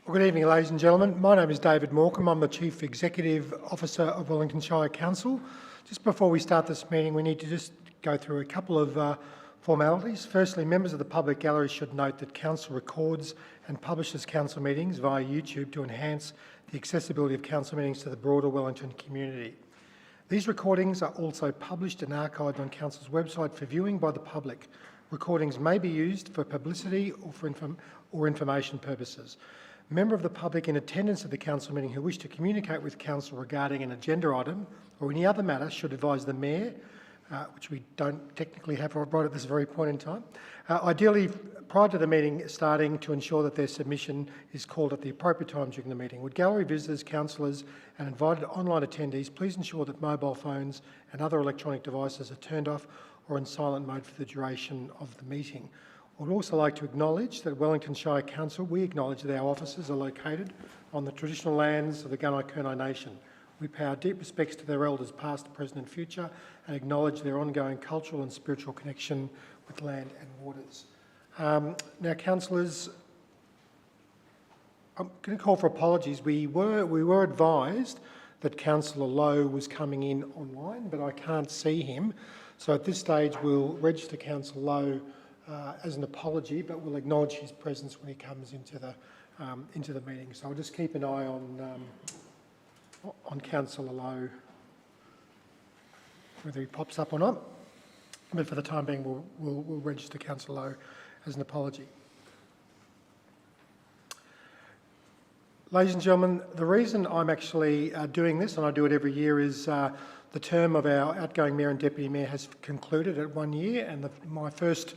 Well, good evening, ladies and gentlemen. My name is David Morecambe. I'm the Chief Executive Officer of Wellington Shire Council. Just before we start this meeting, we need to just go through a couple of formalities. Firstly, members of the public gallery should note that Council records and publishes Council meetings via YouTube to enhance the accessibility of Council meetings to the broader Wellington community. These recordings are also published and archived on Council's website for viewing by the public. Recordings may be used for publicity or for information purposes. A member of the public in attendance at the Council meeting who wish to communicate with Council regarding an agenda item or any other matter should advise the Mayor, which we don't technically have right at this very point in time, ideally prior to the meeting starting, to ensure that their submission is called at the appropriate time during the meeting. Would gallery visitors, councillors and invited online attendees please ensure that mobile phones and other electronic devices are turned off or in silent mode for the duration of the meeting. I would also like to acknowledge that Wellington Shire Council, we acknowledge that our offices are located on the traditional lands of the Gunai Nation. We pay our deep respects to their elders past, present and future and acknowledge their ongoing cultural and spiritual connection with land and waters. Now, councillors, I'm going to call for apologies. We were advised that Councillor Lowe was coming in online, but I can't see him. So at this stage, we'll register Councillor Lowe as an apology, but we'll acknowledge his presence when he comes into the meeting. So I'll just keep an eye on Councillor Lowe, whether he pops up or not. But for the time being, we'll register Councillor Lowe as an apology. Ladies and gentlemen, the reason I'm actually doing this, and I do it every year, is the term of our outgoing Mayor and Deputy Mayor has concluded at 1 year, and my first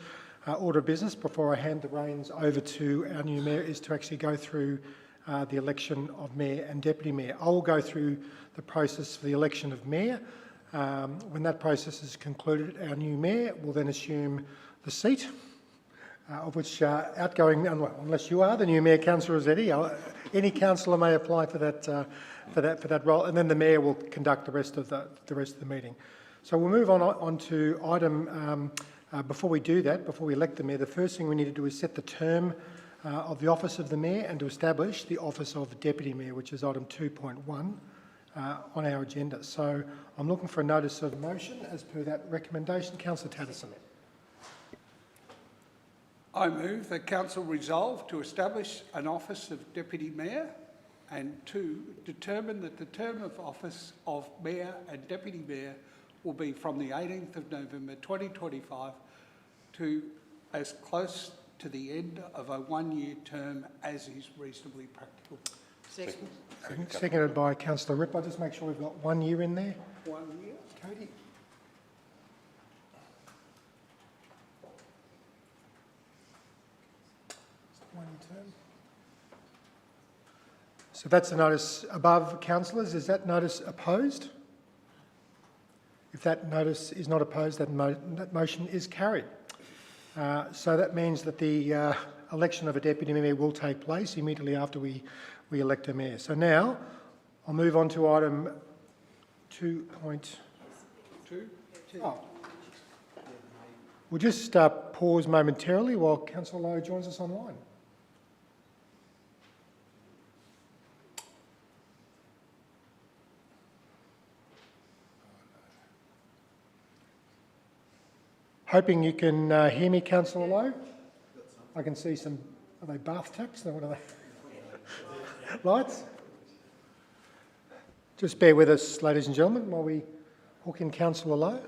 order of business before I hand the reins over to our new Mayor is to actually go through the election of Mayor and Deputy Mayor. I will go through the process for the election of Mayor. When that process is concluded, our new Mayor will then assume the seat, of which outgoing, unless you are the new Mayor, Councillor Rossetti, any councillor may apply for that role, and then the Mayor will conduct the rest of the meeting. So we'll move on to item. Before we do that, before we elect the Mayor, the first thing we need to do is set the term of the office of the Mayor and to establish the office of the Deputy Mayor, which is item 2.1 on our agenda. So I'm looking for a notice of motion as per that recommendation. Councillor Tatterson. I move that Council resolve to establish an office of Deputy Mayor and to determine that the term of office of Mayor and Deputy Mayor will be from the 18th of November 2025 to as close to the end of a 1 year term as is reasonably practical. Seconded by Councillor Ripp. I'll just make sure we've got 1 year in there. 1 year. Cody. One term. So that's the notice above, councillors. Is that notice opposed? If that notice is not opposed, that motion is carried. So that means that the election of a Deputy Mayor will take place immediately after we elect a Mayor. So now I'll move on to item 2.2. Oh. We'll just pause momentarily while Councillor Lowe joins us online. Hoping you can hear me, Councillor Lowe. I can see some, are they bath taps? No, what are they? Lights? Just bear with us, ladies and gentlemen, while we hook in Councillor Lowe.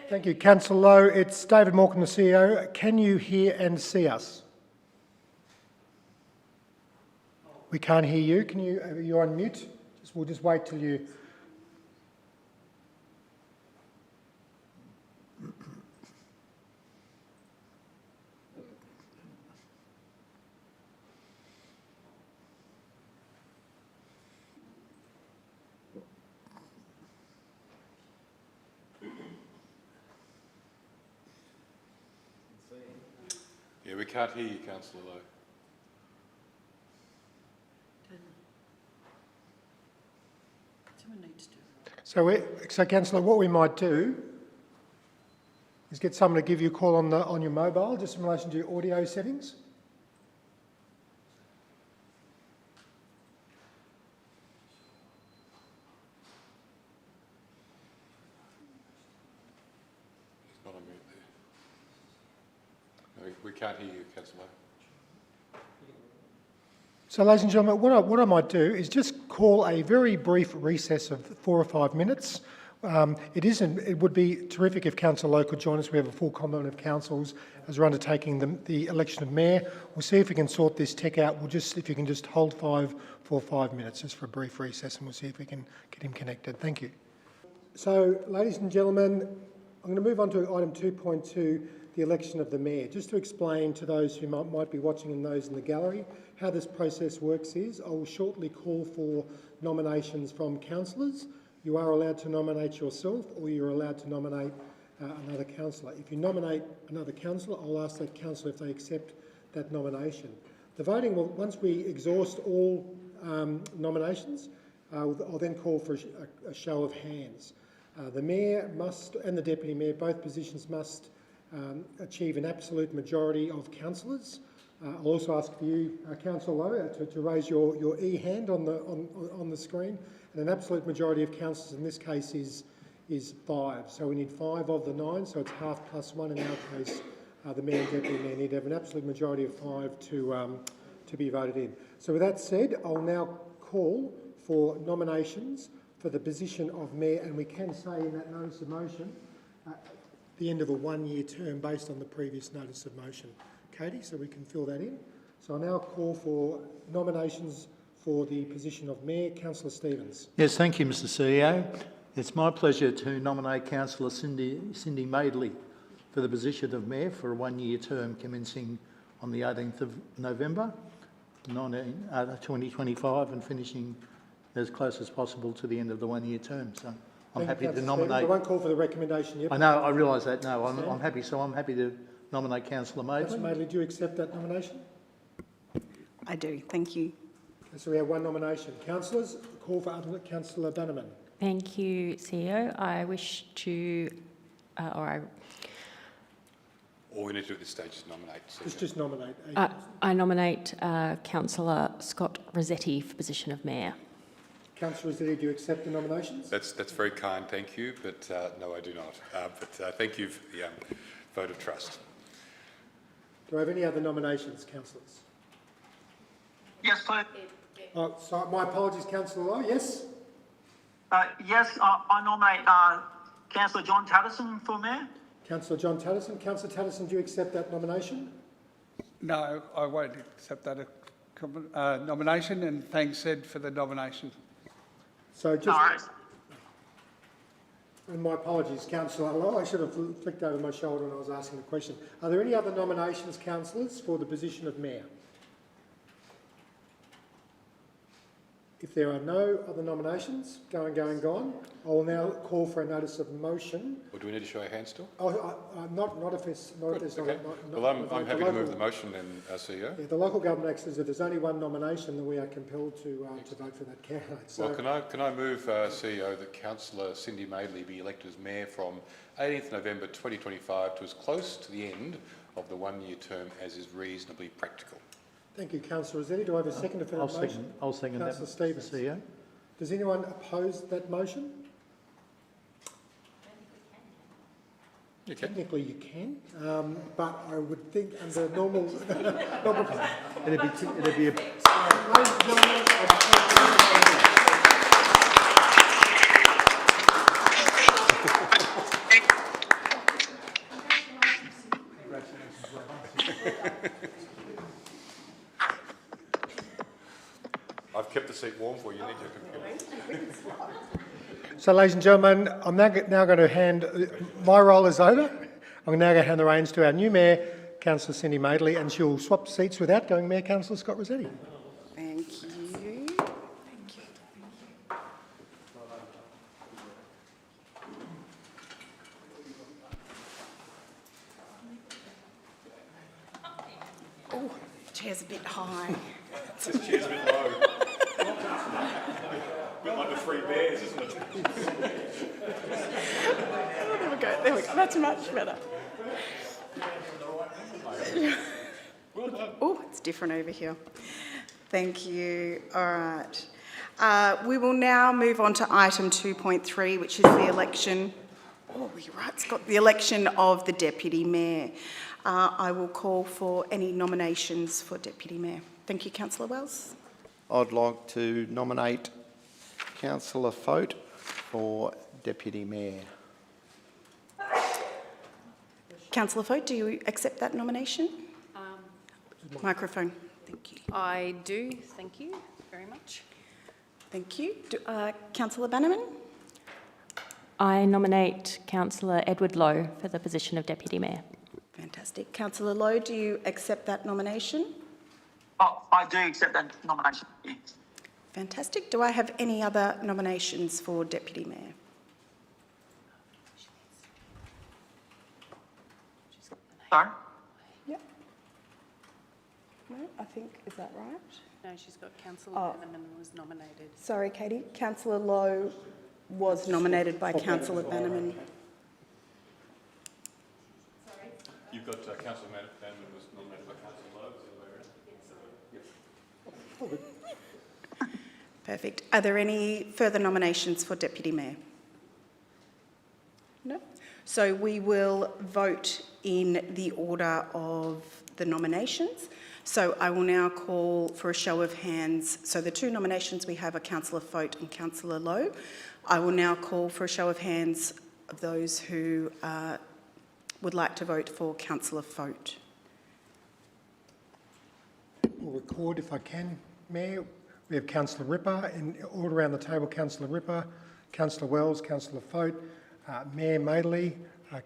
Thank you, Councillor Lowe. It's David Morecambe, the CEO. Can you hear and see us? We can't hear you. Can you? You're on mute. We'll just wait till you. Yeah, we can't hear you, Councillor Lowe. Someone needs to. So Councillor, what we might do is get someone to give you a call on your mobile, just in relation to your audio settings. He's not on mute there. No, we can't hear you, Councillor Lowe. So, ladies and gentlemen, what I might do is just call a very brief recess of 4 or 5 minutes. It would be terrific if Councillor Lowe could join us. We have a full complement of councils as we're undertaking the election of mayor. We'll see if we can sort this tech out. If you can just hold 5 minutes just for a brief recess, and we'll see if we can get him connected. Thank you. So, ladies and gentlemen, I'm going to move on to item 2.2, the election of the mayor. Just to explain to those who might be watching and those in the gallery, how this process works is I will shortly call for nominations from councillors. You are allowed to nominate yourself, or you're allowed to nominate another councillor. If you nominate another councillor, I'll ask that councillor if they accept that nomination. The voting will, once we exhaust all nominations, I'll then call for a show of hands. The mayor must, and the deputy mayor, both positions must achieve an absolute majority of councillors. I'll also ask for you, Councillor Lowe, to raise your E hand on the screen. And an absolute majority of councillors in this case is 5. So we need 5 of the 9, so it's half plus 1. In our case, the mayor and deputy mayor need to have an absolute majority of 5 to be voted in. So with that said, I'll now call for nominations for the position of mayor, and we can say in that notice of motion the end of a 1-year term based on the previous notice of motion. Katie, so we can fill that in. So I now call for nominations for the position of mayor. Councillor Stevens. Yes, thank you, Mr CEO. It's my pleasure to nominate Councillor Cindy Madeley for the position of mayor for a 1-year term commencing on the 18th of November 2025 and finishing as close as possible to the end of the 1-year term. So I'm happy to nominate. I won't call for the recommendation yet. I know, I realise that. No, I'm happy. So I'm happy to nominate Councillor Madeley. Councillor Madeley, do you accept that nomination? I do, thank you. So we have one nomination. Councillors, call for Councillor Bannerman. Thank you, CEO. I wish to, All we need to do at this stage is nominate. Just nominate. I nominate Councillor Scott Rossetti for position of mayor. Councillor Rossetti, do you accept the nominations? That's very kind, thank you, but no, I do not. But thank you for the vote of trust. Do I have any other nominations, councillors? Yes, please. Oh, sorry, my apologies, Councillor Lowe. Yes? Yes, I nominate Councillor John Tatterson for mayor. Councillor John Tatterson. Councillor Tatterson, do you accept that nomination? No, I won't accept that nomination, and thanks, Ed, for the nomination. So just... All right. And my apologies, Councillor Lowe. I should have flicked over my shoulder when I was asking the question. Are there any other nominations, councillors, for the position of mayor? If there are no other nominations, gone, I will now call for a notice of motion. Or do we need to show our hands still? Not if there's Okay. Well, I'm happy to move the motion then, CEO. Yeah, the Local Government Act says if there's only one nomination, then we are compelled to vote for that candidate. So, Well, can I move, CEO, that Councillor Cindy Madeley be elected as mayor from 18th November 2025 to as close to the end of the 1-year term as is reasonably practical. thank you, Councillor Rossetti. Do I have a seconder for that motion? I'll second that, Councillor Stevens. CEO. Does anyone oppose that motion? You can. Technically you can, but I would think under normal... It'd be a... Ladies and gentlemen, I've kept the seat warm for you. You need your computer. So, ladies and gentlemen, I'm now going to hand... My role is over. I'm now going to hand the reins to our new mayor, Councillor Cindy Madeley, and she'll swap seats with outgoing Mayor, Councillor Scott Rossetti. Thank you. chair's a bit high. This chair's a bit low. A bit like the Three Bears, isn't it? There we go, that's much better. Oh, it's different over here. Thank you. All right. We will now move on to item 2.3, which is the election. Oh, you're right, it's got the election of the Deputy Mayor. I will call for any nominations for Deputy Mayor. Thank you, Councillor Wells. I'd like to nominate Councillor Fote for Deputy Mayor. Councillor Fote, do you accept that nomination? Microphone. Thank you. I do, thank you very much. Thank you. Councillor Bannerman? I nominate Councillor Edward Lowe for the position of Deputy Mayor. Fantastic. Councillor Lowe, do you accept that nomination? Oh, I do accept that nomination. Fantastic. Do I have any other nominations for Deputy Mayor? Sorry? Yep. No, I think, is that right? No, she's got Councillor Bannerman was nominated. Sorry, Katie. Councillor Lowe was nominated by Councillor Bannerman. You've got Councillor Bannerman was nominated by Councillor Lowe. Perfect. Are there any further nominations for Deputy Mayor? No. So we will vote in the order of the nominations. So I will now call for a show of hands. So the two nominations we have are Councillor Fote and Councillor Lowe. I will now call for a show of hands of those who would like to vote for Councillor Fote. We'll record if I can, Mayor. We have Councillor Ripper, in order around the table, Councillor Ripper, Councillor Wells, Councillor Fote, Mayor Madeley,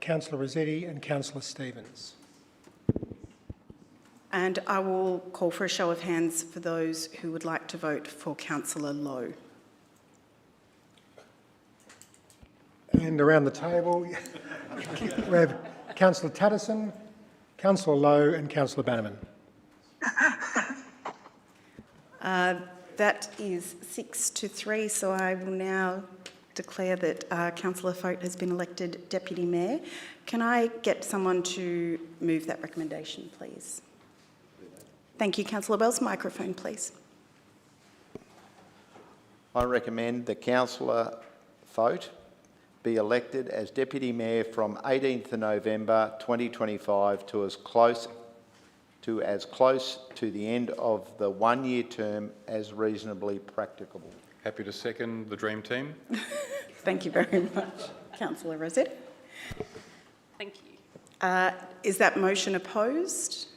Councillor Rossetti and Councillor Stevens. And I will call for a show of hands for those who would like to vote for Councillor Lowe. And around the table, we have Councillor Tatterson, Councillor Lowe and Councillor Bannerman. That is 6-3, so I will now declare that Councillor Fote has been elected Deputy Mayor. Can I get someone to move that recommendation, please? Thank you. Councillor Wells, microphone, please. I recommend that Councillor Fote be elected as Deputy Mayor from 18th of November 2025 to as close to the end of the one-year term as reasonably practicable. Happy to second the dream team. Thank you very much. Councillor Rossetti. Thank you. Is that motion opposed?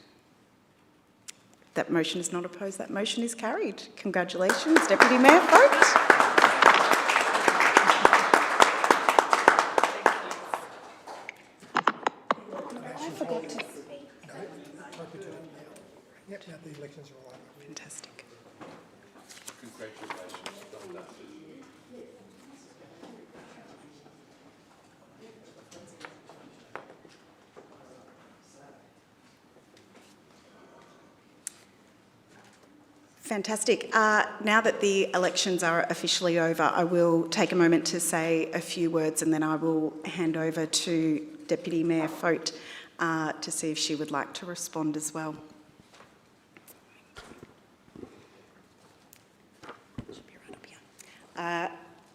That motion is not opposed. That motion is carried. Congratulations, Deputy Mayor Fote. I forgot to... Yep, now the elections are all over. Fantastic. Congratulations. Well done. Fantastic. Now that the elections are officially over, I will take a moment to say a few words and then I will hand over to Deputy Mayor Fote to see if she would like to respond as well. Should be right up here.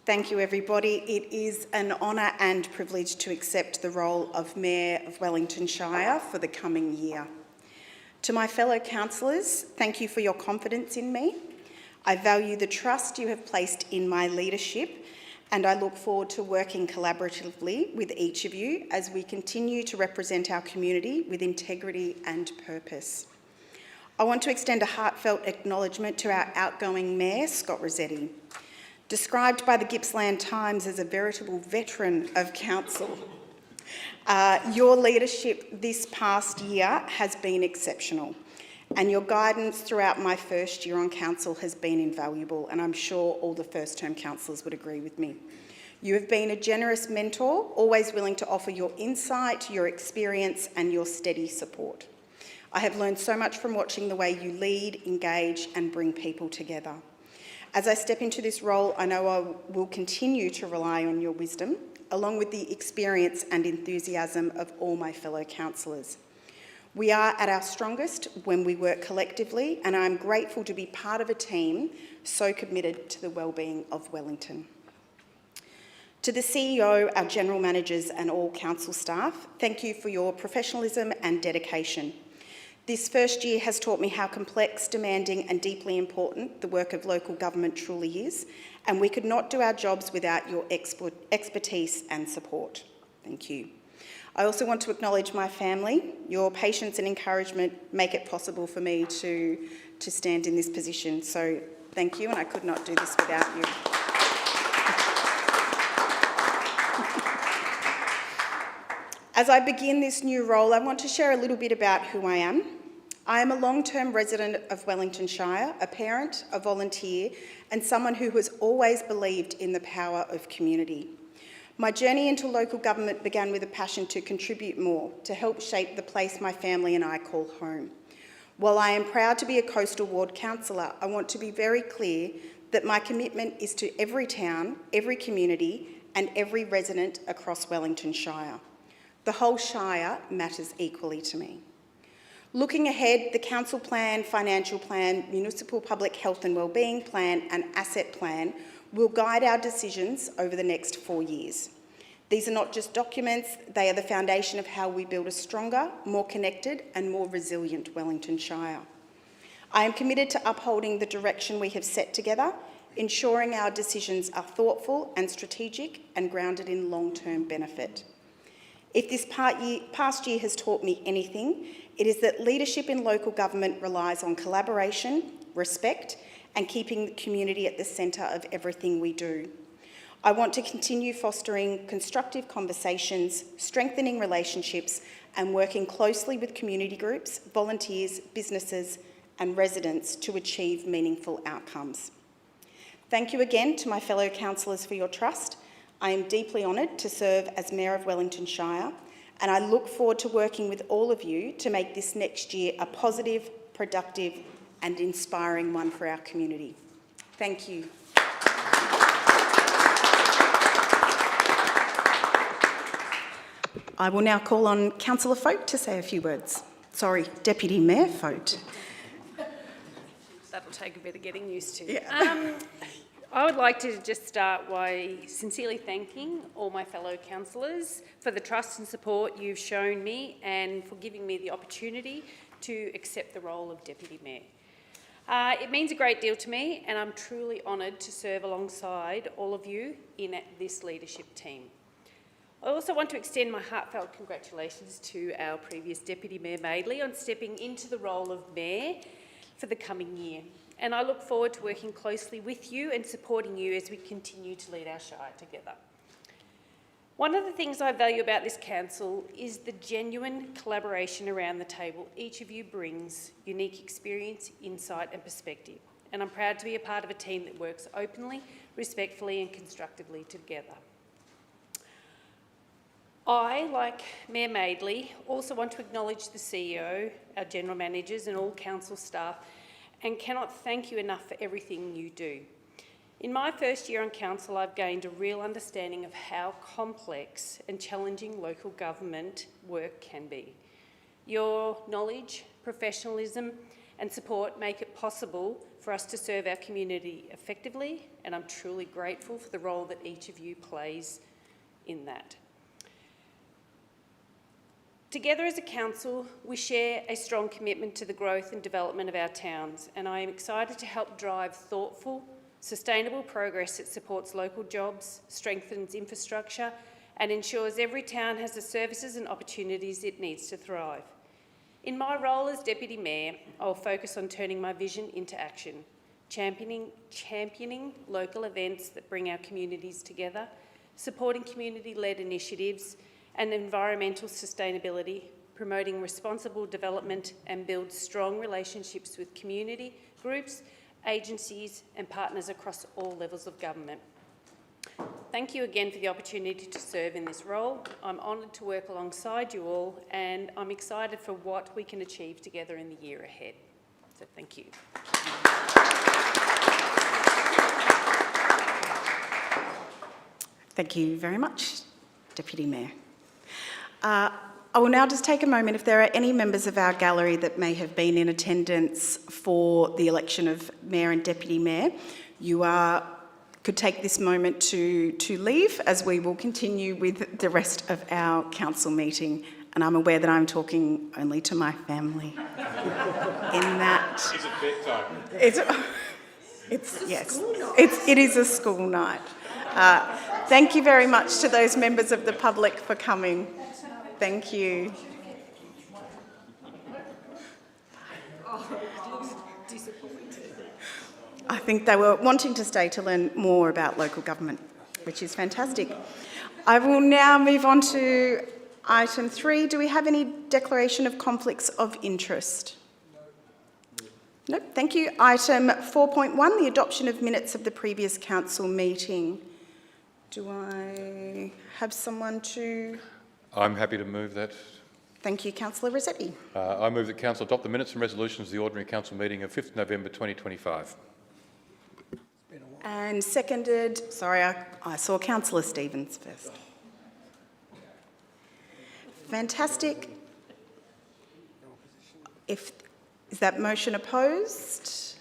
Thank you, everybody. It is an honour and privilege to accept the role of Mayor of Wellington Shire for the coming year. To my fellow councillors, thank you for your confidence in me. I value the trust you have placed in my leadership and I look forward to working collaboratively with each of you as we continue to represent our community with integrity and purpose. I want to extend a heartfelt acknowledgement to our outgoing Mayor, Scott Rossetti. Described by the Gippsland Times as a veritable veteran of council, your leadership this past year has been exceptional and your guidance throughout my first year on council has been invaluable and I'm sure all the first-term councillors would agree with me. You have been a generous mentor, always willing to offer your insight, your experience and your steady support. I have learned so much from watching the way you lead, engage and bring people together. As I step into this role, I know I will continue to rely on your wisdom, along with the experience and enthusiasm of all my fellow councillors. We are at our strongest when we work collectively, and I'm grateful to be part of a team so committed to the wellbeing of Wellington. To the CEO, our general managers and all council staff, thank you for your professionalism and dedication. This first year has taught me how complex, demanding and deeply important the work of local government truly is, and we could not do our jobs without your expertise and support. Thank you. I also want to acknowledge my family. Your patience and encouragement make it possible for me to stand in this position. So thank you, and I could not do this without you. As I begin this new role, I want to share a little bit about who I am. I am a long-term resident of Wellington Shire, a parent, a volunteer, and someone who has always believed in the power of community. My journey into local government began with a passion to contribute more, to help shape the place my family and I call home. While I am proud to be a coastal ward councillor, I want to be very clear that my commitment is to every town, every community, and every resident across Wellington Shire. The whole Shire matters equally to me. Looking ahead, the council plan, financial plan, municipal public health and wellbeing plan and asset plan will guide our decisions over the next 4 years. These are not just documents, they are the foundation of how we build a stronger, more connected and more resilient Wellington Shire. I am committed to upholding the direction we have set together, ensuring our decisions are thoughtful and strategic and grounded in long-term benefit. If this past year has taught me anything, it is that leadership in local government relies on collaboration, respect, and keeping the community at the centre of everything we do. I want to continue fostering constructive conversations, strengthening relationships, and working closely with community groups, volunteers, businesses, and residents to achieve meaningful outcomes. Thank you again to my fellow councillors for your trust. I am deeply honoured to serve as Mayor of Wellington Shire, and I look forward to working with all of you to make this next year a positive, productive and inspiring one for our community. Thank you. I will now call on Councillor Folk to say a few words. Sorry, Deputy Mayor Folk. That'll take a bit of getting used to. Yeah. I would like to just start by sincerely thanking all my fellow councillors for the trust and support you've shown me and for giving me the opportunity to accept the role of Deputy Mayor. It means a great deal to me, and I'm truly honoured to serve alongside all of you in this leadership team. I also want to extend my heartfelt congratulations to our previous Deputy Mayor Madeley on stepping into the role of Mayor for the coming year. And I look forward to working closely with you and supporting you as we continue to lead our Shire together. One of the things I value about this council is the genuine collaboration around the table. Each of you brings unique experience, insight and perspective. And I'm proud to be a part of a team that works openly, respectfully and constructively together. I, like Mayor Madeley, also want to acknowledge the CEO, our general managers and all council staff, and cannot thank you enough for everything you do. In my first year on council, I've gained a real understanding of how complex and challenging local government work can be. Your knowledge, professionalism and support make it possible for us to serve our community effectively, and I'm truly grateful for the role that each of you plays in that. Together as a council, we share a strong commitment to the growth and development of our towns, and I am excited to help drive thoughtful, sustainable progress that supports local jobs, strengthens infrastructure, and ensures every town has the services and opportunities it needs to thrive. In my role as Deputy Mayor, I will focus on turning my vision into action, championing local events that bring our communities together, supporting community-led initiatives, and environmental sustainability, promoting responsible development and build strong relationships with community groups, agencies and partners across all levels of government. thank you again for the opportunity to serve in this role. I'm honoured to work alongside you all, and I'm excited for what we can achieve together in the year ahead. So thank you. Thank you very much, Deputy Mayor. I will now just take a moment. If there are any members of our gallery that may have been in attendance for the election of Mayor and Deputy Mayor, you could take this moment to leave, as we will continue with the rest of our council meeting. And I'm aware that I'm talking only to my family in that. Is it bedtime? It is a school night. Thank you very much to those members of the public for coming. Thank you. I think they were wanting to stay to learn more about local government, which is fantastic. I will now move on to item 3. Do we have any declaration of conflicts of interest? No, thank you. Item 4.1, the adoption of minutes of the previous council meeting. Do I have someone to... I'm happy to move that. Thank you, Councillor Rossetti. I move that Council adopt the minutes and resolutions of the ordinary council meeting of 5th November 2025. And seconded, sorry, I saw Councillor Stevens first. Fantastic. Is that motion opposed?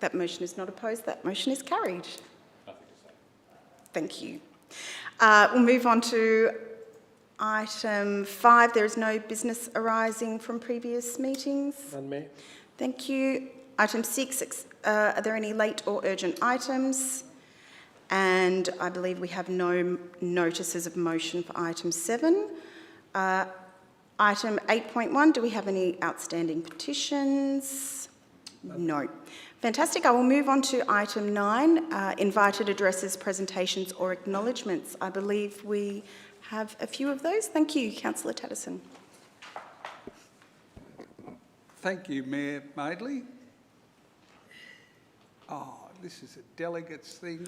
That motion is not opposed. That motion is carried. Thank you. We'll move on to item 5. There is no business arising from previous meetings. None, Mayor. Thank you. Item 6, are there any late or urgent items? And I believe we have no notices of motion for item 7. Item 8.1, do we have any outstanding petitions? No. Fantastic. I will move on to item 9, invited addresses, presentations or acknowledgements. I believe we have a few of those. Thank you, Councillor Tatterson. Thank you, Mayor Madeley. Oh, this is a delegates thing.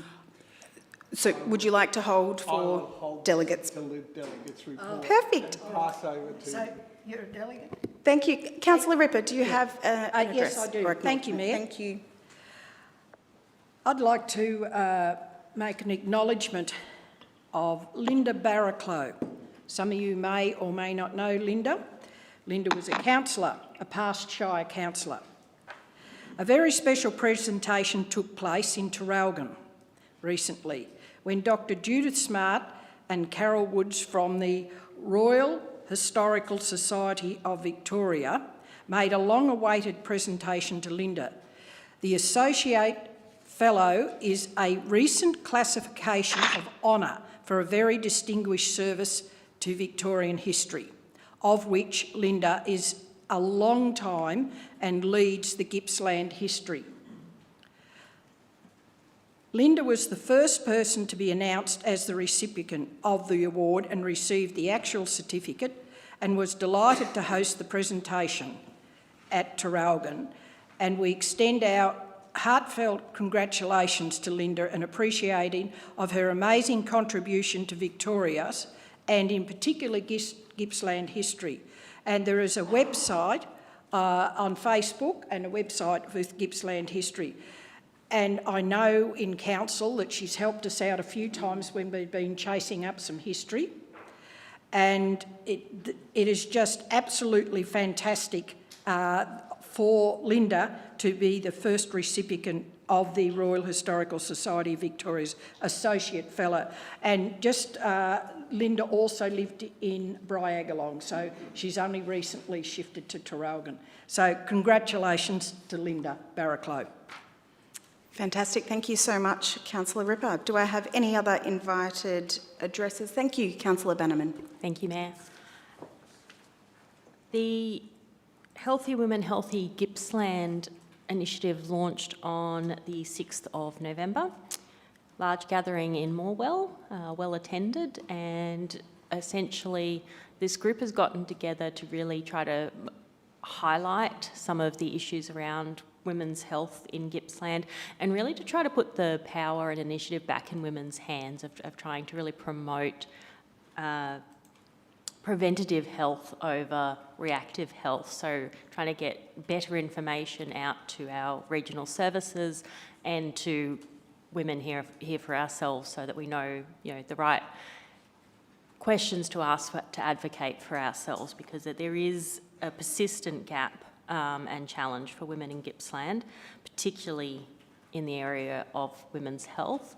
So would you like to hold for hold delegates? The delegates report. Perfect. Pass over to... So you're a delegate? Thank you. Councillor Ripper, do you have an address? Yes, I do. or Thank you, Mayor. Thank you. I'd like to make an acknowledgement of Linda Barraclough. Some of you may or may not know Linda. Linda was a councillor, a past Shire councillor. A very special presentation took place in Traralgon recently when Dr Judith Smart and Carol Woods from the Royal Historical Society of Victoria made a long-awaited presentation to Linda. The Associate Fellow is a recent classification of honour for a very distinguished service to Victorian history, of which Linda is a long time and leads the Gippsland history. Linda was the first person to be announced as the recipient of the award and received the actual certificate, and was delighted to host the presentation at Traralgon. And we extend our heartfelt congratulations to Linda and appreciating of her amazing contribution to Victoria's and in particular Gippsland history. And there is a website on Facebook and a website with Gippsland history. And I know in council that she's helped us out a few times when we've been chasing up some history. And it is just absolutely fantastic for Linda to be the first recipient of the Royal Historical Society of Victoria's Associate Fellow. And just Linda also lived in Briagolong, so she's only recently shifted to Traralgon. So congratulations to Linda Barraclough. Fantastic. Thank you so much, Councillor Ripper. Do I have any other invited addresses? Thank you, Councillor Bannerman. Thank you, Mayor. The Healthy Women, Healthy Gippsland initiative launched on the 6th of November. Large gathering in Morwell, well attended, and essentially this group has gotten together to really try to highlight some of the issues around women's health in Gippsland, and really to try to put the power and initiative back in women's hands of trying to really promote preventative health over reactive health. So trying to get better information out to our regional services and to women here for ourselves, so that we know, the right questions to ask to advocate for ourselves, because there is a persistent gap and challenge for women in Gippsland, particularly in the area of women's health.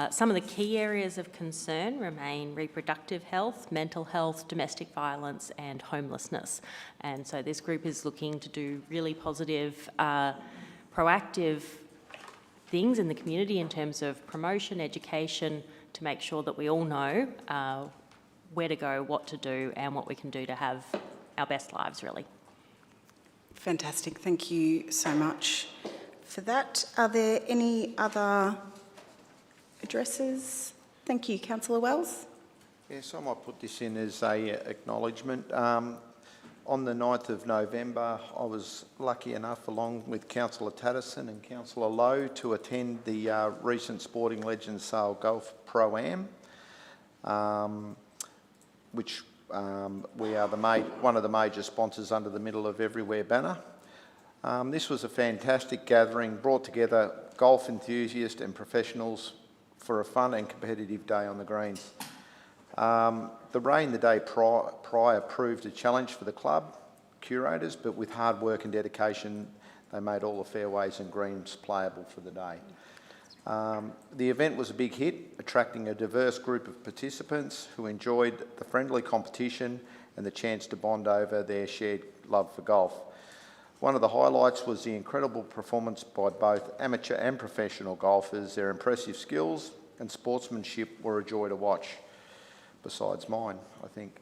Some of the key areas of concern remain reproductive health, mental health, domestic violence and homelessness. And so this group is looking to do really positive, proactive things in the community in terms of promotion, education, to make sure that we all know where to go, what to do and what we can do to have our best lives, really. Fantastic. Thank you so much for that. Are there any other addresses? Thank you. Councillor Wells. Yes, I might put this in as a acknowledgement. On the 9th of November, I was lucky enough, along with Councillor Tatterson and Councillor Lowe, to attend the recent Sporting Legends Sale Golf Pro-Am, which we are one of the major sponsors under the Middle of Everywhere banner. This was a fantastic gathering, brought together golf enthusiasts and professionals for a fun and competitive day on the greens. The rain the day prior proved a challenge for the club curators, but with hard work and dedication, they made all the fairways and greens playable for the day. The event was a big hit, attracting a diverse group of participants who enjoyed the friendly competition and the chance to bond over their shared love for golf. One of the highlights was the incredible performance by both amateur and professional golfers. Their impressive skills and sportsmanship were a joy to watch, besides mine, I think.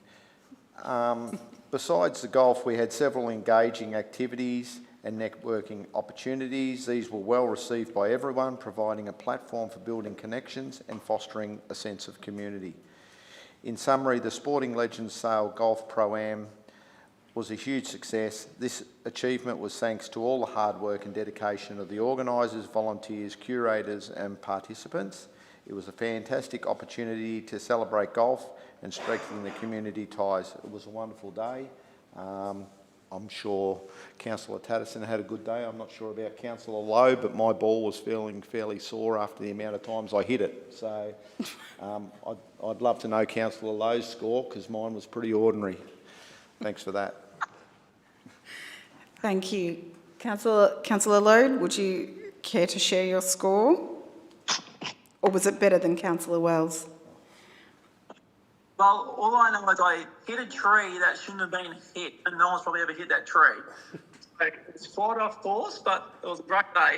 Besides the golf, we had several engaging activities and networking opportunities. These were well received by everyone, providing a platform for building connections and fostering a sense of community. In summary, the Sporting Legends Sale Golf Pro-Am was a huge success. This achievement was thanks to all the hard work and dedication of the organisers, volunteers, curators and participants. It was a fantastic opportunity to celebrate golf and strengthen the community ties. It was a wonderful day. I'm sure Councillor Tatterson had a good day. I'm not sure about Councillor Lowe, but my ball was feeling fairly sore after the amount of times I hit it. So I'd love to know Councillor Lowe's score, because mine was pretty ordinary. Thanks for that. Thank you. Councillor Lowe, would you care to share your score? Or was it better than Councillor Wells? Well, all I know is I hit a tree that shouldn't have been hit, and no one's probably ever hit that tree. It's quite off course, but it was a great day.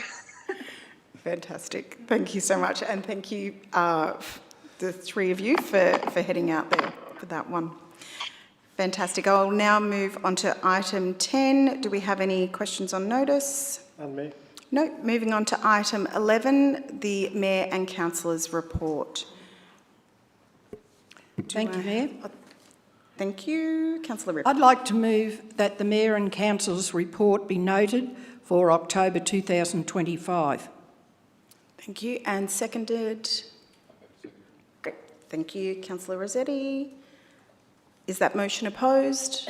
Fantastic. Thank you so much. And thank you, the three of you, for heading out there for that one. Fantastic. I'll now move on to item 10. Do we have any questions on notice? And me. No. Moving on to item 11, the Mayor and Councillors' report. Thank you, Mayor. Thank you. Councillor Ripper. I'd like to move that the Mayor and Councillors' report be noted for October 2025. Thank you. And seconded? Great. Thank you. Councillor Rossetti. Is that motion opposed?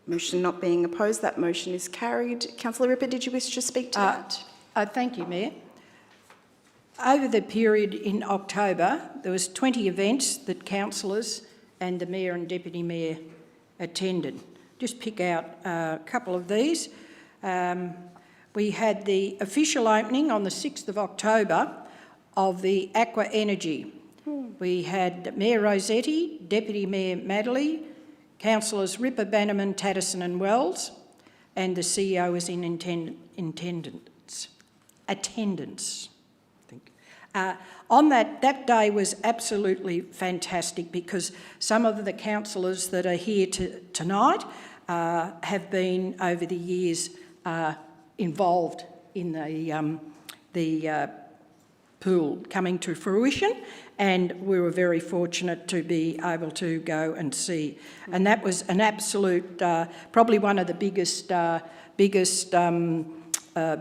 Motion not being opposed, that motion is carried. Councillor Ripper, did you wish to speak to that? Thank you, Mayor. Over the period in October, there was 20 events that councillors and the Mayor and Deputy Mayor attended. Just pick out a couple of these. We had the official opening on the 6th of October of the Aqua Energy. We had Mayor Rossetti, Deputy Mayor Madley, Councillors Ripper, Bannerman, Tatterson and Wells, and the CEO was in attendance. On that day was absolutely fantastic, because some of the councillors that are here tonight have been over the years involved in the pool coming to fruition, and we were very fortunate to be able to go and see. And that was an absolute, probably one of the biggest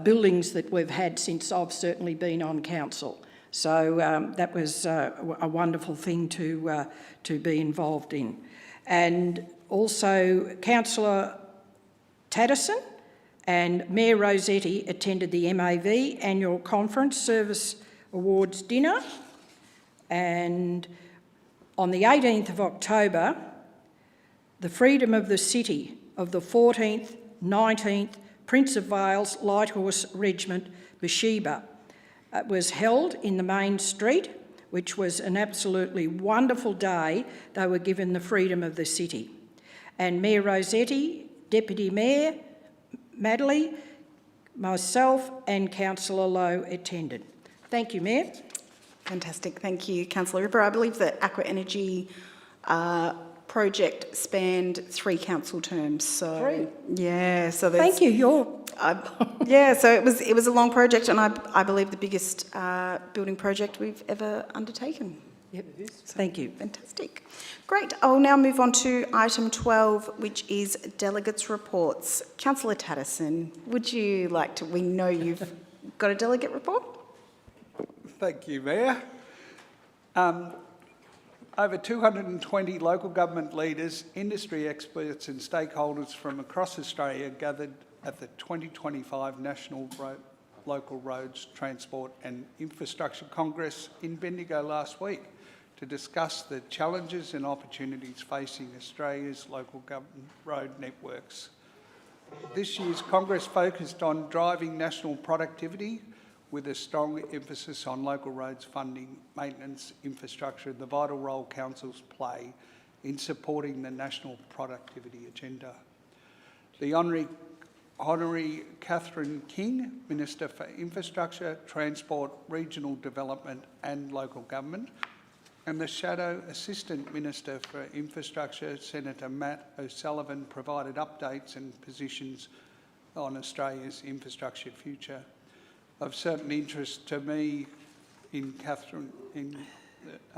buildings that we've had since I've certainly been on council. So that was a wonderful thing to be involved in. And also Councillor Tatterson and Mayor Rossetti attended the MAV Annual Conference Service Awards dinner, and on the 18th of October, the Freedom of the City of the 14th, 19th Prince of Wales Light Horse Regiment, Bathsheba, was held in the main street, which was an absolutely wonderful day. They were given the freedom of the city. And Mayor Rossetti, Deputy Mayor Madley, myself and Councillor Lowe attended. Thank you, Mayor. Fantastic. Thank you, Councillor Ripper. I believe the Aqua Energy project spanned 3 council terms. So 3? Yeah. So thank you. yeah. So it was a long project, and I believe the biggest building project we've ever undertaken. Yep, it is. Thank you. Fantastic. Great. I'll now move on to item 12, which is Delegates Reports. Councillor Tatterson, would you like to... We know you've got a delegate report. Thank you, Mayor. Over 220 local government leaders, industry experts and stakeholders from across Australia gathered at the 2025 National Local Roads, Transport and Infrastructure Congress in Bendigo last week to discuss the challenges and opportunities facing Australia's local government road networks. This year's Congress focused on driving national productivity with a strong emphasis on local roads funding, maintenance, infrastructure and the vital role councils play in supporting the national productivity agenda. The Honorary Catherine King, Minister for Infrastructure, Transport, Regional Development and Local Government, and the Shadow Assistant Minister for Infrastructure, Senator Matt O'Sullivan, provided updates and positions on Australia's infrastructure future. Of certain interest to me in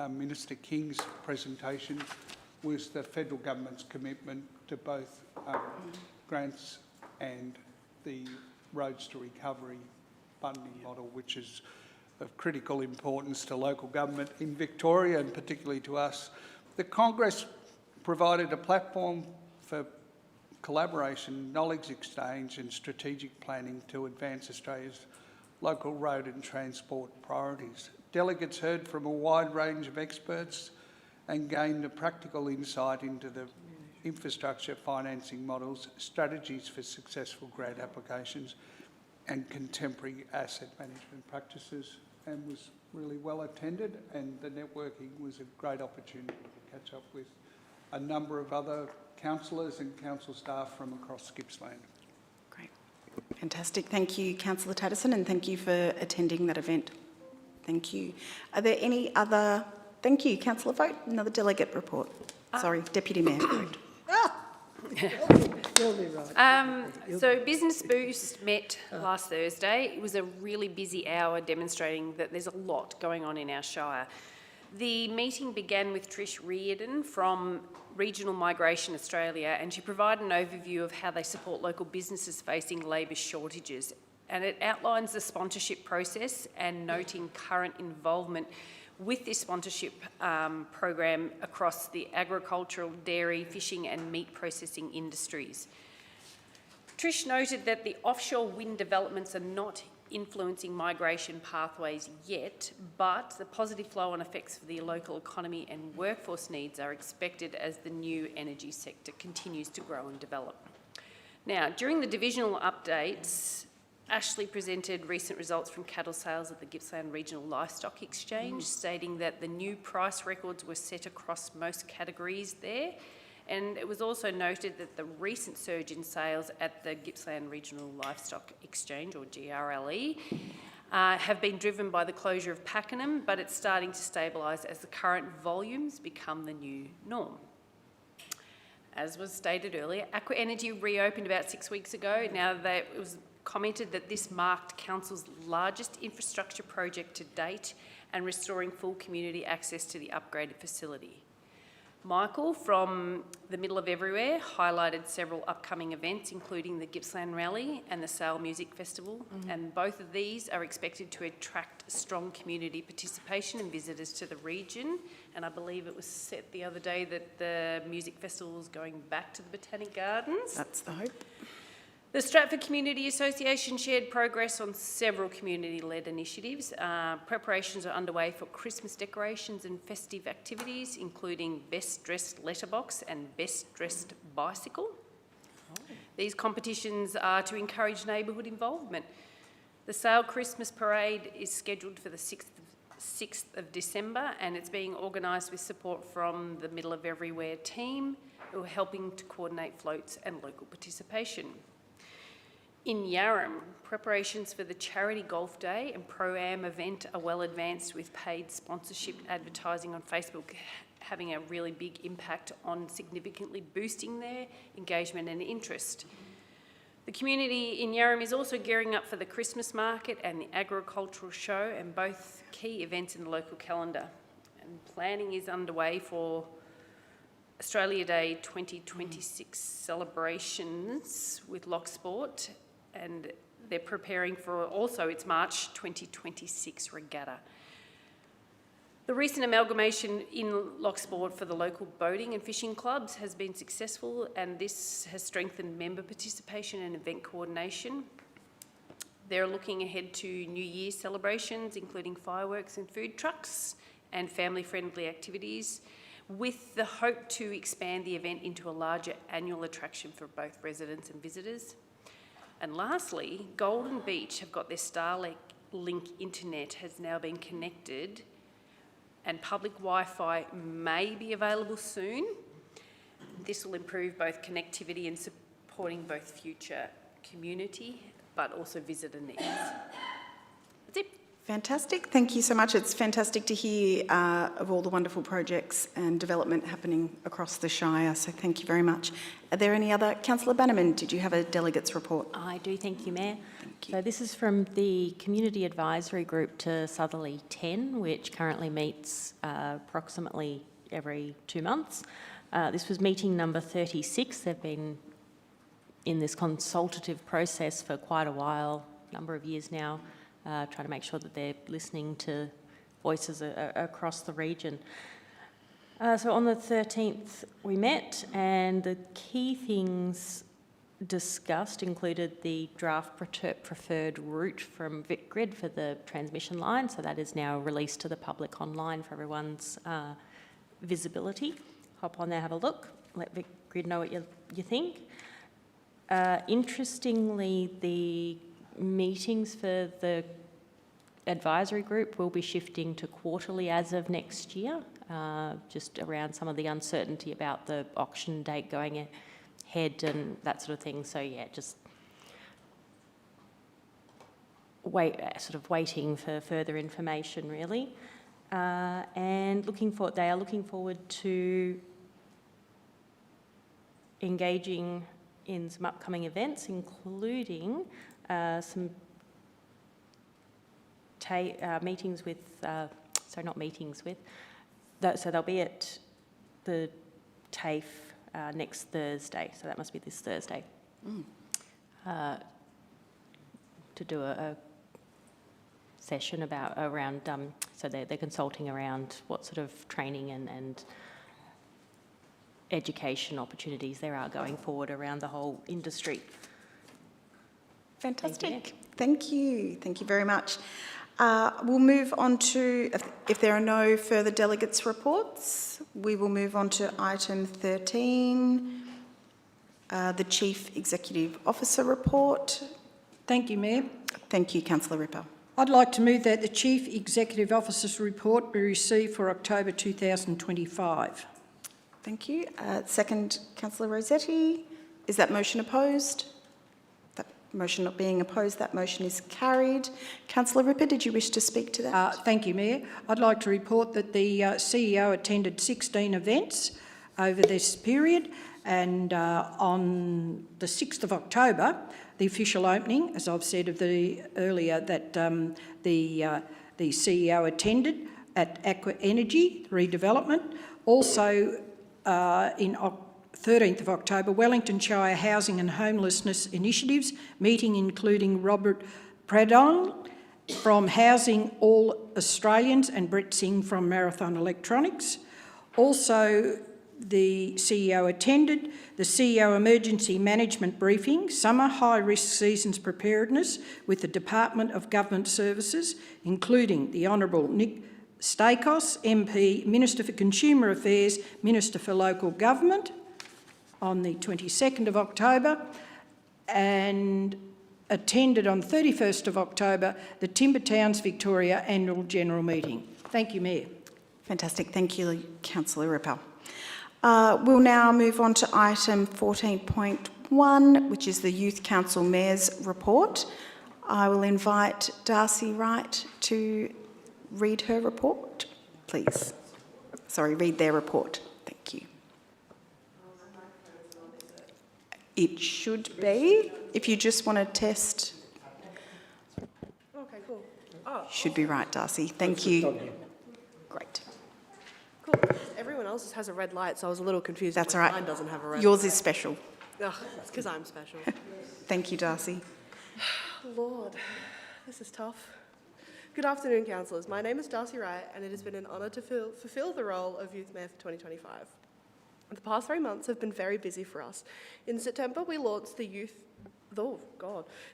Minister King's presentation was the federal government's commitment to both grants and the Roads to Recovery funding model, which is of critical importance to local government in Victoria and particularly to us. The Congress provided a platform for collaboration, knowledge exchange and strategic planning to advance Australia's local road and transport priorities. Delegates heard from a wide range of experts and gained a practical insight into the infrastructure financing models, strategies for successful grant applications and contemporary asset management practices, and was really well attended, and the networking was a great opportunity to catch up with a number of other councillors and council staff from across Gippsland. Great. Fantastic. Thank you, Councillor Tatterson, and thank you for attending that event. Thank you. Are there any other... Thank you, Councillor Vogt. Another delegate report. Sorry, Deputy Mayor Vogt. So Business Boost met last Thursday. It was a really busy hour demonstrating that there's a lot going on in our shire. The meeting began with Trish Reardon from Regional Migration Australia, and she provided an overview of how they support local businesses facing labour shortages. And it outlines the sponsorship process and noting current involvement with this sponsorship program across the agricultural, dairy, fishing and meat processing industries. Trish noted that the offshore wind developments are not influencing migration pathways yet, but the positive flow-on effects for the local economy and workforce needs are expected as the new energy sector continues to grow and develop. Now, during the divisional updates, Ashley presented recent results from cattle sales at the Gippsland Regional Livestock Exchange, stating that the new price records were set across most categories there. And it was also noted that the recent surge in sales at the Gippsland Regional Livestock Exchange, or GRLE, have been driven by the closure of Pakenham, but it's starting to stabilise as the current volumes become the new norm. As was stated earlier, Aqua Energy reopened about 6 weeks ago. Now, it was commented that this marked Council's largest infrastructure project to date and restoring full community access to the upgraded facility. Michael from the Middle of Everywhere highlighted several upcoming events, including the Gippsland Rally and the Sale Music Festival, and both of these are expected to attract strong community participation and visitors to the region. And I believe it was set the other day that the music festival is going back to the Botanic Gardens. That's the hope. The Stratford Community Association shared progress on several community-led initiatives. Preparations are underway for Christmas decorations and festive activities, including Best Dressed Letterbox and Best Dressed Bicycle. These competitions are to encourage neighbourhood involvement. The Sale Christmas Parade is scheduled for the 6th of December, and it's being organised with support from the Middle of Everywhere team, who are helping to coordinate floats and local participation. In Yarram, preparations for the Charity Golf Day and Pro-Am event are well advanced, with paid sponsorship advertising on Facebook having a really big impact on significantly boosting their engagement and interest. The community in Yarram is also gearing up for the Christmas market and the agricultural show, and both key events in the local calendar. And planning is underway for Australia Day 2026 celebrations with Lock Sport, and they're preparing for also its March 2026 regatta. The recent amalgamation in Lock Sport for the local boating and fishing clubs has been successful, and this has strengthened member participation and event coordination. They're looking ahead to New Year celebrations, including fireworks and food trucks and family-friendly activities, with the hope to expand the event into a larger annual attraction for both residents and visitors. And lastly, Golden Beach have got their Starlink internet has now been connected, and public Wi-Fi may be available soon. This will improve both connectivity and supporting both future community, but also visitor needs. That's it. Fantastic. Thank you so much. It's fantastic to hear of all the wonderful projects and development happening across the Shire, so thank you very much. Are there any other? Councillor Bannerman, did you have a delegates report? I do, thank you, Mayor. Thank you. So this is from the Community Advisory Group to Southerly 10, which currently meets approximately every 2 months. This was meeting number 36. They've been in this consultative process for quite a while, number of years now, trying to make sure that they're listening to voices across the region. So on the 13th we met, and the key things discussed included the draft preferred route from VicGrid for the transmission line, so that is now released to the public online for everyone's visibility. Hop on there, have a look, let VicGrid know what you think. Interestingly, the meetings for the advisory group will be shifting to quarterly as of next year, just around some of the uncertainty about the auction date going ahead and that sort of thing. So yeah, just waiting for further information really. And they are looking forward to engaging in some upcoming events, including some meetings with, so they'll be at the TAFE next Thursday, so that must be this Thursday, to do a session around, so they're consulting around what sort of training and education opportunities there are going forward around the whole industry. Fantastic. Thank you. Thank you very much. We'll move on to, if there are no further delegates' reports, we will move on to item 13, the Chief Executive Officer report. Thank you, Mayor. Thank you, Councillor Ripper. I'd like to move that the Chief Executive Officer's report be received for October 2025. Thank you. Second, Councillor Rossetti. Is that motion opposed? That motion not being opposed, that motion is carried. Councillor Ripper, did you wish to speak to that? Thank you, Mayor. I'd like to report that the CEO attended 16 events over this period, And on the 6th of October, the official opening, as I've said earlier, that the CEO attended at Aqua Energy Redevelopment. Also, in 13th of October, Wellington Shire Housing and Homelessness Initiatives meeting, including Robert Briagolong from Housing All Australians and Brett Singh from Marathon Electronics. Also, the CEO attended the CEO Emergency Management Briefing, Summer High Risk Seasons Preparedness with the Department of Government Services, including the Honourable Nick Stakos, MP, Minister for Consumer Affairs, Minister for Local Government, on the 22nd of October, and attended on 31st of October the Timber Towns Victoria Annual General Meeting. Thank you, Mayor. Fantastic. Thank you, Councillor Rippel. We'll now move on to item 14.1, which is the Youth Council Mayor's Report. I will invite Darcy Wright to read her report, please. Sorry, read their report. Thank you. It should be. If you just want to test. Okay, cool. Oh, Should be right, Darcy. Thank you. Great. cool. Everyone else's has a red light, so I was a little confused. That's why all right. Mine doesn't have a red Yours light. is special. Ugh, it's because I'm special. Thank you, Darcy. Lord, this is tough. Good afternoon, councillors. My name is Darcy Wright, and it has been an honour to fulfil the role of Youth Mayor for 2025. The past 3 months have been very busy for us. In September, we launched the